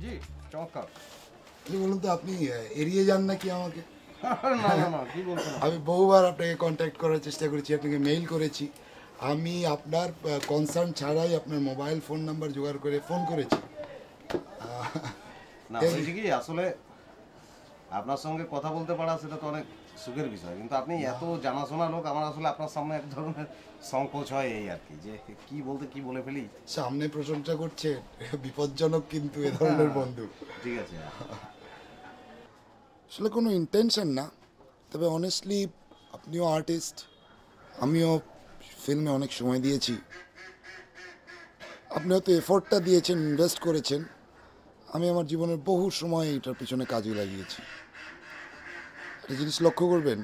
জি চমৎকার। বলুন তো আপনি এড়িয়ে যান নাকি আমাকে? না না না, কি বলছেন? আমি বহুবার আপনাকে কন্ট্যাক্ট করার চেষ্টা করেছি, আপনাকে মেইল করেছি, আমি আপনার কনসার্ন ছাড়াই আপনার মোবাইল ফোন নাম্বার জোগাড় করে ফোন করেছি। না হয়েছে কি, আসলে আপনার সঙ্গে কথা বলতে পারা সেটা তো অনেক সুখের বিষয়, কিন্তু আপনি এত জানাশোনা লোক, আমার আসলে আপনার সামনে এক ধরনের সংকোচ হয় এই আর কি, যে কি বলতে কি বলে ফেলি। সামনে প্রশংসা করছে, বিপজ্জনক কিন্তু এ ধরনের বন্ধু। ঠিক আছে, আসলে কোনো ইন্টেনশন না, তবে অনেস্টলি আপনিও আর্টিস্ট, আমিও ফিল্মে অনেক সময় দিয়েছি, আপনি হয়তো এফোর্টটা দিয়েছেন, ইনভেস্ট করেছেন, আমি আমার জীবনের বহু সময় এটার পিছনে কাজে লাগিয়েছি। একটা জিনিস লক্ষ্য করবেন,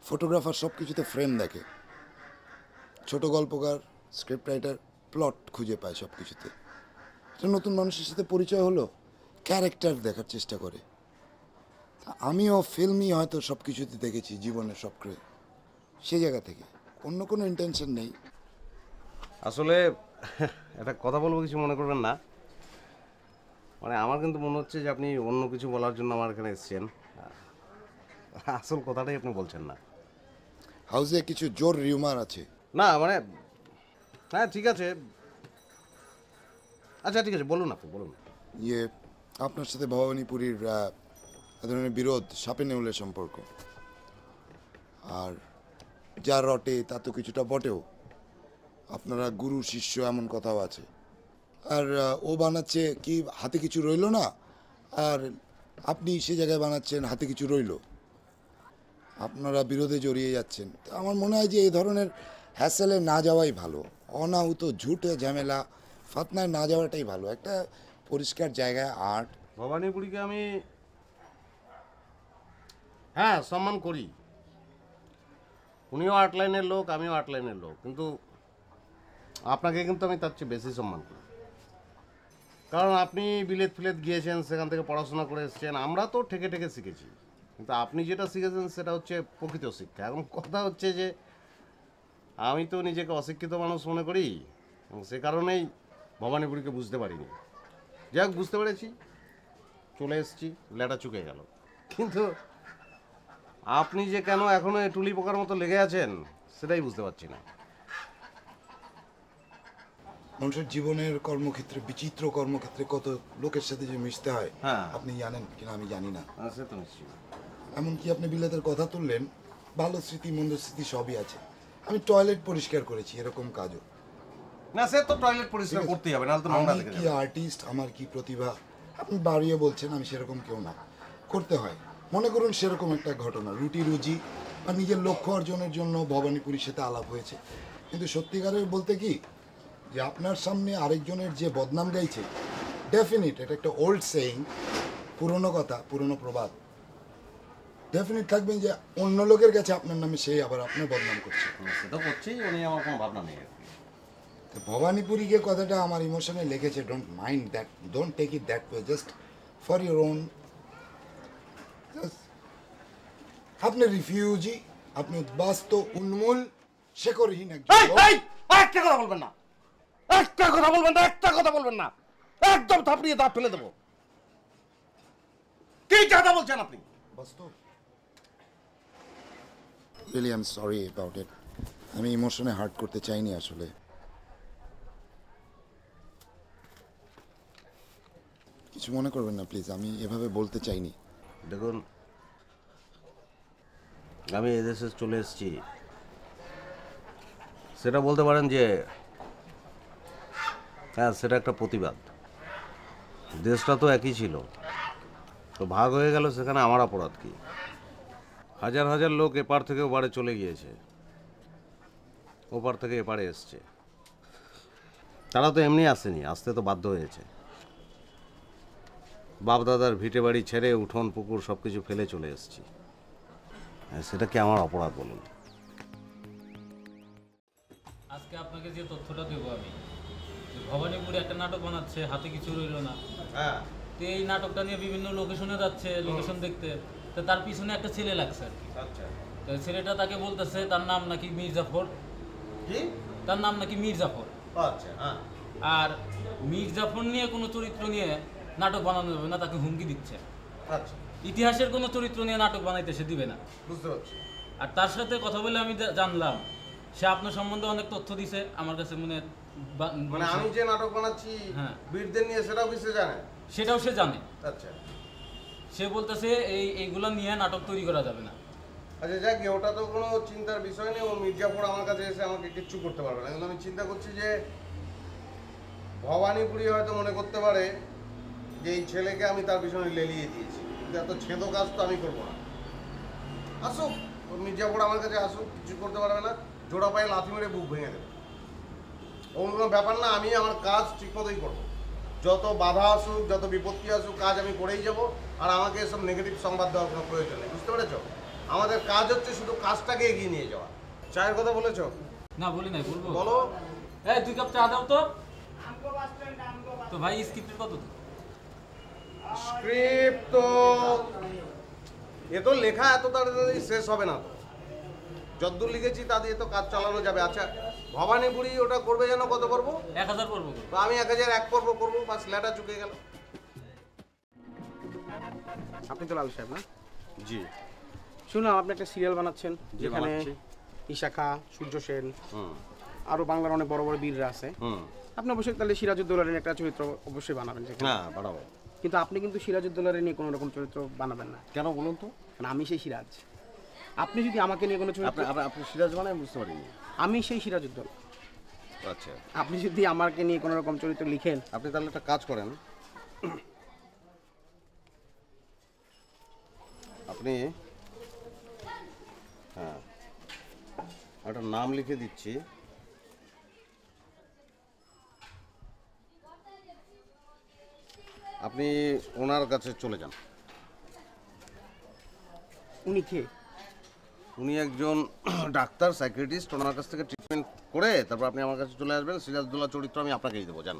ফটোগ্রাফার সব কিছুতে ফ্রেম দেখে, ছোট গল্পকার, স্ক্রিপ্ট রাইটার প্লট খুঁজে পায় সব কিছুতে। একটা নতুন মানুষের সাথে পরিচয় হলো, ক্যারেক্টার দেখার চেষ্টা করে। আমিও ফিল্মই হয়তো সব কিছুতে দেখেছি জীবনের সবকে, সেই জায়গা থেকে অন্য কোনো ইন্টেনশন নেই। আসলে একটা কথা বলবো, কিছু মনে করবেন না, মানে আমার কিন্তু মনে হচ্ছে যে আপনি অন্য কিছু বলার জন্য আমার এখানে এসেছেন, আসল কথাটাই আপনি বলছেন না। হাউসে কিছু জোর রিউমার আছে। না মানে, হ্যাঁ ঠিক আছে, আচ্ছা ঠিক আছে, বলুন আপনি বলুন। ইয়ে, আপনার সাথে ভবানীপুরীর এ ধরনের বিরোধ, সাপে নেউলের সম্পর্ক, আর যা রটে তা তো কিছুটা বটেও, আপনারা গুরু শিষ্য এমন কথাও আছে। আর ও বানাচ্ছে কি হাতে কিছু রইল না, আর আপনি সে জায়গায় বানাচ্ছেন হাতে কিছু রইল, আপনারা বিরোধে জড়িয়ে যাচ্ছেন। তো আমার মনে হয় যে এই ধরনের হ্যাসেলে না যাওয়াই ভালো, অনাহুত ঝুটে ঝামেলা ফাতনায় না যাওয়াটাই ভালো, একটা পরিষ্কার জায়গায় আর্ট। ভবানীপুরীকে আমি হ্যাঁ সম্মান করি, উনিও আর্ট লাইনের লোক, আমিও আর্ট লাইনের লোক, কিন্তু আপনাকে কিন্তু আমি তার চেয়ে বেশি সম্মান করি, কারণ আপনি বিলেত ফিলেত গিয়েছেন, সেখান থেকে পড়াশোনা করে এসেছেন, আমরা তো ঠেকে ঠেকে শিখেছি, কিন্তু আপনি যেটা শিখেছেন সেটা হচ্ছে প্রকৃত শিক্ষা। এখন কথা হচ্ছে যে আমি তো নিজেকে অশিক্ষিত মানুষ মনে করি, এবং সে কারণেই ভবানীপুরীকে বুঝতে পারিনি। যাক, বুঝতে পেরেছি, চলে এসেছি, লেটা চুকে গেল, কিন্তু আপনি যে কেন এখনো এই টুলি পোকার মতো লেগে আছেন সেটাই বুঝতে পারছি না। মানুষের জীবনের কর্মক্ষেত্রে, বিচিত্র কর্মক্ষেত্রে কত লোকের সাথে যে মিশতে হয়, হ্যাঁ আপনি জানেন কিনা আমি জানি না। সে তো নিশ্চয়ই। এমনকি আপনি বিলেতের কথা তুললেন, ভালো স্মৃতি মন্দ স্মৃতি সবই আছে। আমি টয়লেট পরিষ্কার করেছি, এরকম কাজও। না সে তো টয়লেট পরিষ্কার করতেই হবে, নাহলে তো নোংরা আমি লেগে কি যাবে। আর্টিস্ট, আমার কি প্রতিভা, আপনি বাড়িয়ে বলছেন, আমি সেরকম কেউ না, করতে হয়। মনে করুন সেরকম একটা ঘটনা, রুটি রুজি বা নিজের লক্ষ্য অর্জনের জন্য ভবানীপুরীর সাথে আলাপ হয়েছে, কিন্তু সত্যিকারের বলতে কি যে আপনার সামনে আরেকজনের যে বদনাম গাইছে, ডেফিনিট এটা একটা ওল্ড সেইং, পুরনো কথা, পুরনো প্রবাদ, ডেফিনিট থাকবেন যে অন্য লোকের কাছে আপনার নামে সেই আবার আপনার বদনাম করছে। সেটা করছেই, উনি আমার কোনো ভাবনা নেই আর কি। তো ভবানীপুরীকে কথাটা আমার ইমোশনে লেগেছে, don't mind that, don't take it that way, just for your own. আপনি রিফিউজি, আপনি উদ্বাস্ত, উন্মূল, শেকরহীন একজন লোক। একটা কথা বলবেন না, একটা কথা বলবেন না, একটা কথা বলবেন না, একদম থাপড়িয়ে দাঁত ফেলে দেবো। কি কথা বলছেন আপনি? বাস্তব, really I am sorry about it, আমি ইমোশনে হার্ট করতে চাইনি আসলে। কিছু মনে করবেন না প্লিজ, আমি এভাবে বলতে চাইনি। দেখুন, আমি এদেশে চলে এসেছি, সেটা বলতে পারেন যে হ্যাঁ সেটা একটা প্রতিবাদ। দেশটা তো একই ছিল, তো ভাগ হয়ে গেল, সেখানে আমার অপরাধ কি? হাজার হাজার লোক এপার থেকে ওপারে চলে গিয়েছে, ওপার থেকে এপারে এসছে, তারা তো এমনি আসেনি, আসতে তো বাধ্য হয়েছে। বাপ দাদার ভিটে বাড়ি ছেড়ে উঠোন পুকুর সব কিছু ফেলে চলে এসেছি, সেটা কি আমার অপরাধ বলুন? আজকে আপনাকে যে তথ্যটা দেবো আমি, ভবানীপুরে একটা নাটক বানাচ্ছে, হাতে কিছু রইল না। হ্যাঁ, তো এই নাটকটা নিয়ে বিভিন্ন লোকেশনে যাচ্ছে, লোকেশন দেখতে, তো তার পিছনে একটা ছেলে লাগছে আর কি। আচ্ছা, তো ছেলেটা তাকে বলতেছে তার নাম নাকি মির্জাফর, কি তার নাম নাকি মির্জাফর। আচ্ছা, হ্যাঁ, আর মির্জাফর নিয়ে কোনো চরিত্র নিয়ে নাটক বানানো যাবে না, তাকে হুমকি দিচ্ছে। আচ্ছা, ইতিহাসের কোনো চরিত্র নিয়ে নাটক বানাইতে সে দিবে না। বুঝতে পারছি। আর তার সাথে কথা বলে আমি জানলাম সে আপনার সম্বন্ধে অনেক তথ্য দিছে আমার কাছে, মানে আমি যে নাটক বানাচ্ছি হ্যাঁ। বীরদের নিয়ে, সেটাও কি সে জানে? সেটাও সে জানে। আচ্ছা সে বলতেছে এইগুলো নিয়ে নাটক তৈরি করা যাবে না। আচ্ছা, যাক গে, ওটা তো কোনো চিন্তার বিষয় নেই। ও মির্জাপুর আমার কাছে এসে আমাকে কিচ্ছু করতে পারবে না। কিন্তু আমি চিন্তা করছি যে ভবানীপুরি হয়তো মনে করতে পারে যে এই ছেলেকে আমি তার পিছনে লেলিয়ে দিয়েছি, কিন্তু এত ছেদো কাজ তো আমি করবো না। আসুক, ও মির্জাপুর আমার কাছে আসুক, কিছু করতে পারবে না। জোড়া পায়ে লাথি মেরে বুক ভেঙে দেবে। ওর কোনো ব্যাপার না, আমি আমার কাজ ঠিক মতোই করবো। যত বাধা আসুক, যত বিপত্তি আসুক, কাজ আমি করেই যাব। আর আমাকে এসব নেগেটিভ সংবাদ দেওয়ার কোনো প্রয়োজন নেই, বুঝতে পেরেছ? আমাদের কাজ হচ্ছে শুধু কাজটাকে এগিয়ে নিয়ে যাওয়া। চায়ের কথা বলেছ? না বলি নাই, বলবো। বলো। এই 2 কাপ চা দাও তো। তো ভাই স্ক্রিপ্টের কত? স্ক্রিপ্ট তো এ তো লেখা এত তাড়াতাড়ি শেষ হবে না তো। যতদূর লিখেছি তা দিয়ে তো কাজ চালানো যাবে। আচ্ছা, ভবানীপুরি ওটা করবে যেন কত পর্ব? 1000 পর্ব। তো আমি 1001 পর্ব করবো, বাস লেটা চুকে গেল। আপনি তো লাল সাহেব না? জি। শুনলাম আপনি একটা সিরিয়াল বানাচ্ছেন জি, যেখানে বানাচ্ছি। ইশাখা, সূর্য সেন, হুম আরো বাংলার অনেক বড় বড় বীররা আছে। হুম। আপনি অবশ্যই তাহলে সিরাজউদ্দৌলার একটা চরিত্র অবশ্যই বানাবেন সেখানে। হ্যাঁ, বাড়াবো। কিন্তু আপনি কিন্তু সিরাজউদ্দৌলার নিয়ে কোনো রকম চরিত্র বানাবেন না, কেন বলুন তো? কারণ আমি সেই সিরাজ। আপনি যদি আমাকে নিয়ে কোনো চরিত্র, আপনি সিরাজ মানে বুঝতে পারিনি। আমি সেই সিরাজউদ্দৌলা। আচ্ছা, আপনি যদি আমাকে নিয়ে কোনো রকম চরিত্র লিখেন, আপনি তাহলে একটা কাজ করেন। আপনি হ্যাঁ একটা নাম লিখে দিচ্ছি। আপনি ওনার কাছে চলে যান। উনি কে? উনি একজন ডাক্তার, সাইকিয়াট্রিস্ট। ওনার কাছ থেকে ট্রিটমেন্ট করে তারপর আপনি আমার কাছে চলে আসবেন। সিরাজউদ্দৌলা চরিত্র আমি আপনাকেই দেবো, জান?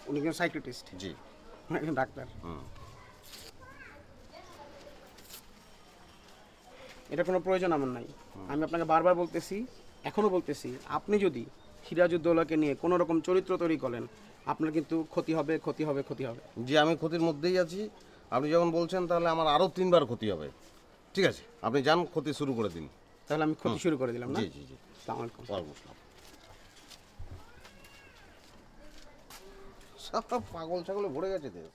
উনি একজন সাইকিয়াট্রিস্ট, জি। একজন ডাক্তার। হুম। এটা কোনো প্রয়োজন আমার নাই। আমি আপনাকে বারবার বলতেছি, এখনো বলতেছি, আপনি যদি সিরাজউদ্দৌলাকে নিয়ে কোনো রকম চরিত্র তৈরি করেন, আপনার কিন্তু ক্ষতি হবে, ক্ষতি হবে, ক্ষতি হবে। জি, আমি ক্ষতির মধ্যেই আছি। আপনি যখন বলছেন তাহলে আমার আরও 3 বার ক্ষতি হবে। ঠিক আছে, আপনি যান, ক্ষতি শুরু করে দিন। তাহলে আমি ক্ষতি শুরু করে দিলাম না? জি জি জি। আসসালামু আলাইকুম। ওয়ালাইকুম আসসালাম। সব পাগল ছাগলে ভরে গেছে দেশ।